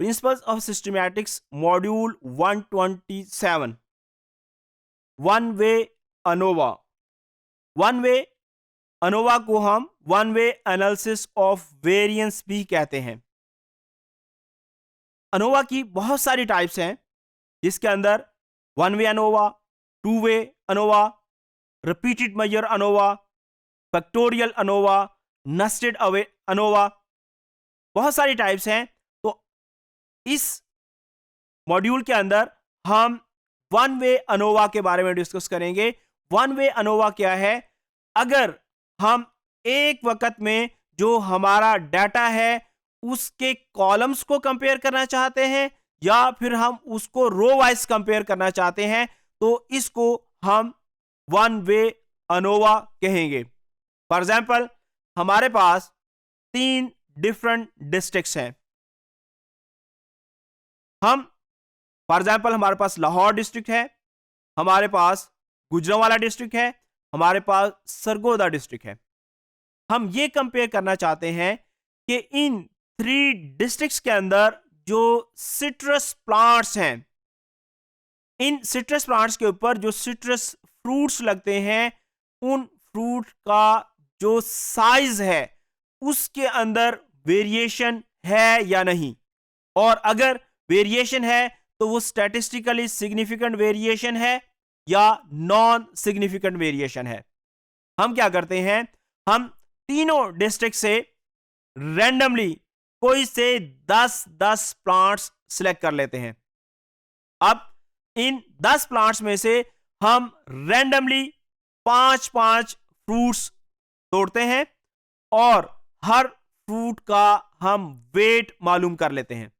Principles of systematics module 127, one way ANOVA. One way ANOVA को हम one way analysis of variance भी कहते हैं। अनोवा की बहुत सारी टाइप्स हैं, जिसके अंदर one way ANOVA, two way ANOVA, repeated measure ANOVA, factorial ANOVA, nested away ANOVA, बहुत सारी टाइप्स हैं। तो इस मॉड्यूल के अंदर हम वन वे अनोवा के बारे में डिस्कस करेंगे। वन वे अनोवा क्या है? अगर हम एक वक्त में जो हमारा डाटा है उसके कॉलम्स को कंपेयर करना चाहते हैं या फिर हम उसको रो वाइज कंपेयर करना चाहते हैं, तो इसको हम वन वे अनोवा कहेंगे। फॉर एग्जाम्पल, हमारे पास 3 डिफरेंट डिस्ट्रिक्ट्स हैं। फॉर एग्जाम्पल हमारे पास लाहौर डिस्ट्रिक्ट है, हमारे पास गुजरांवाला डिस्ट्रिक्ट है, हमारे पास सरगोदा डिस्ट्रिक्ट है। हम ये कंपेयर करना चाहते हैं कि इन 3 डिस्ट्रिक्ट्स के अंदर जो सिट्रस प्लांट्स हैं, इन सिट्रस प्लांट्स के ऊपर जो सिट्रस फ्रूट्स लगते हैं, उन फ्रूट का जो साइज है उसके अंदर वेरिएशन है या नहीं, और अगर वेरिएशन है तो वो स्टैटिस्टिकली सिग्निफिकेंट वेरिएशन है या नॉन सिग्निफिकेंट वेरिएशन है। हम क्या करते हैं, हम तीनों डिस्ट्रिक्ट से रैंडमली कोई से 10-10 प्लांट्स सिलेक्ट कर लेते हैं। अब इन 10 प्लांट्स में से हम रैंडमली 5-5 फ्रूट्स तोड़ते हैं और हर फ्रूट का हम वेट मालूम कर लेते हैं।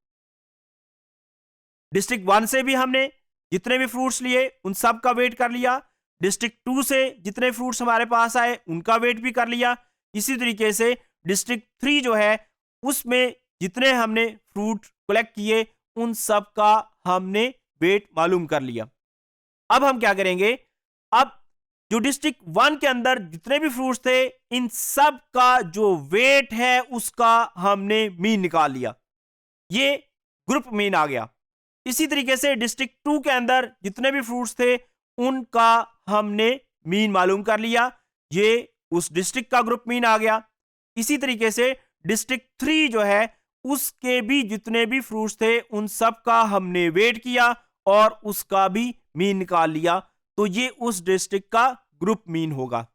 डिस्ट्रिक्ट 1 से भी हमने जितने भी फ्रूट्स लिए उन सब का वेट कर लिया, डिस्ट्रिक्ट 2 से जितने फ्रूट्स हमारे पास आए उनका वेट भी कर लिया। इसी तरीके से डिस्ट्रिक्ट 3 जो है उसमें जितने हमने फ्रूट कलेक्ट किए उन सब का हमने वेट मालूम कर लिया। अब हम क्या करेंगे, अब जो डिस्ट्रिक्ट 1 के अंदर जितने भी फ्रूट्स थे इन सब का जो वेट है उसका हमने मीन निकाल लिया, ये ग्रुप मीन आ गया। इसी तरीके से डिस्ट्रिक्ट 2 के अंदर जितने भी फ्रूट्स थे उनका हमने मीन मालूम कर लिया, ये उस डिस्ट्रिक्ट का ग्रुप मीन आ गया। इसी तरीके से डिस्ट्रिक्ट 3 जो है उसके भी जितने भी फ्रूट्स थे उन सब का हमने वेट किया और उसका भी मीन निकाल लिया, तो ये उस डिस्ट्रिक्ट का ग्रुप मीन होगा।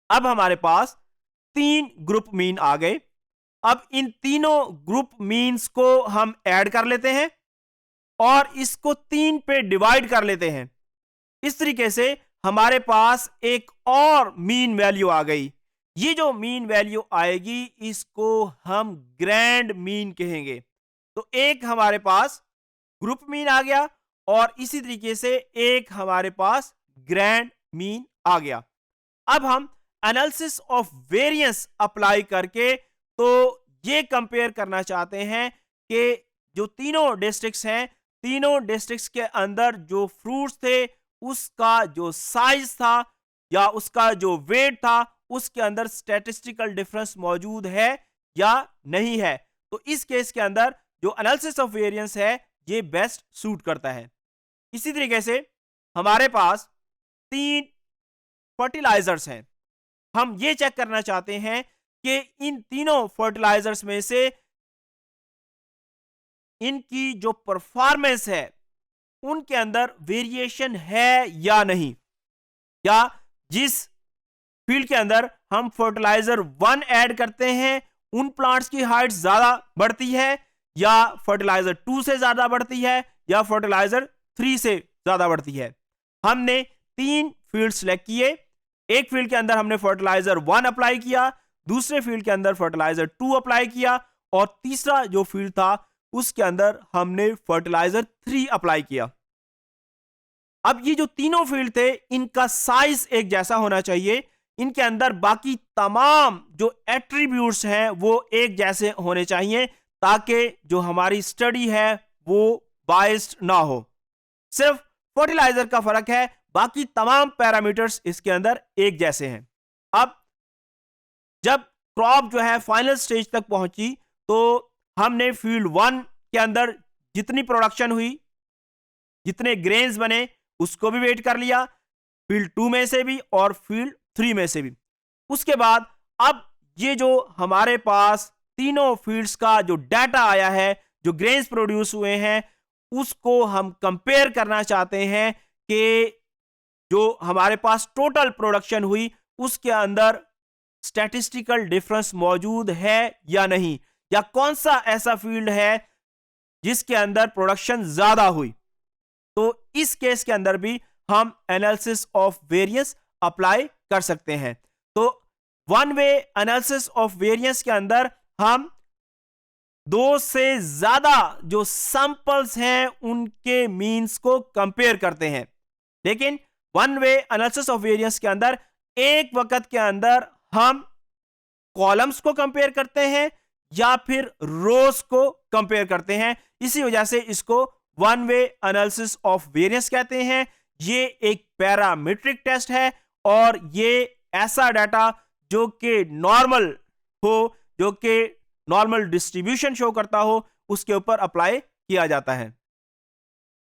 अब हमारे पास 3 ग्रुप मीन आ गए। अब इन तीनों ग्रुप मीन्स को हम ऐड कर लेते हैं और इसको 3 पे डिवाइड कर लेते हैं। इस तरीके से हमारे पास एक और मीन वैल्यू आ गई। ये जो मीन वैल्यू आएगी इसको हम ग्रैंड मीन कहेंगे। तो एक हमारे पास ग्रुप मीन आ गया और इसी तरीके से एक हमारे पास ग्रैंड मीन आ गया। अब हम एनालिसिस ऑफ वेरिएंस अप्लाई करके तो ये कंपेयर करना चाहते हैं कि जो तीनों डिस्ट्रिक्ट्स हैं, तीनों डिस्ट्रिक्ट्स के अंदर जो फ्रूट्स थे उसका जो साइज था या उसका जो वेट था उसके अंदर स्टैटिस्टिकल डिफरेंस मौजूद है या नहीं है। तो इस केस के अंदर जो एनालिसिस ऑफ वेरिएंस है ये बेस्ट सूट करता है। इसी तरीके से हमारे पास 3 फर्टिलाइजर्स हैं। हम ये चेक करना चाहते हैं कि इन तीनों फर्टिलाइजर्स में से इनकी जो परफॉर्मेंस है उनके अंदर वेरिएशन है या नहीं, या जिस फील्ड के अंदर हम फर्टिलाइजर 1 ऐड करते हैं उन प्लांट्स की हाइट ज्यादा बढ़ती है या फर्टिलाइजर 2 से ज्यादा बढ़ती है या फर्टिलाइजर 3 से ज्यादा बढ़ती है। हमने 3 फील्ड सेलेक्ट किए। एक फील्ड के अंदर हमने फर्टिलाइजर 1 अप्लाई किया, दूसरे फील्ड के अंदर फर्टिलाइजर 2 अप्लाई किया और तीसरा जो फील्ड था उसके अंदर हमने फर्टिलाइजर 3 अप्लाई किया। अब ये जो तीनों फील्ड थे इनका साइज एक जैसा होना चाहिए, इनके अंदर बाकी तमाम जो एट्रीब्यूट्स हैं वो एक जैसे होने चाहिए ताकि जो हमारी स्टडी है वो बायस्ड ना हो। सिर्फ फर्टिलाइजर का फर्क है, बाकी तमाम पैरामीटर्स इसके अंदर एक जैसे हैं। अब जब क्रॉप जो है फाइनल स्टेज तक पहुंची तो हमने फील्ड 1 के अंदर जितनी प्रोडक्शन हुई, जितने ग्रेन्स बने, उसको भी वेट कर लिया, फील्ड 2 में से भी और फील्ड 3 में से भी। उसके बाद अब ये जो हमारे पास तीनों फील्ड्स का जो डाटा आया है, जो ग्रेन्स प्रोड्यूस हुए हैं, उसको हम कंपेयर करना चाहते हैं कि जो हमारे पास टोटल प्रोडक्शन हुई उसके अंदर स्टैटिस्टिकल डिफरेंस मौजूद है या नहीं, या कौन सा ऐसा फील्ड है जिसके अंदर प्रोडक्शन ज्यादा हुई। तो इस केस के अंदर भी हम एनालिसिस ऑफ वेरिएंस अप्लाई कर सकते हैं। तो one way analysis of variance के अंदर हम 2 से ज्यादा जो सैंपल्स हैं उनके मीन्स को कंपेयर करते हैं। लेकिन one way analysis of variance के अंदर एक वक्त के अंदर हम कॉलम्स को कंपेयर करते हैं या फिर रोज को कंपेयर करते हैं। इसी वजह से इसको one way analysis of variance कहते हैं। ये एक पैरामीट्रिक टेस्ट है और ये ऐसा डाटा जो कि नॉर्मल हो, जो कि नॉर्मल डिस्ट्रीब्यूशन शो करता हो, उसके ऊपर अप्लाई किया जाता है।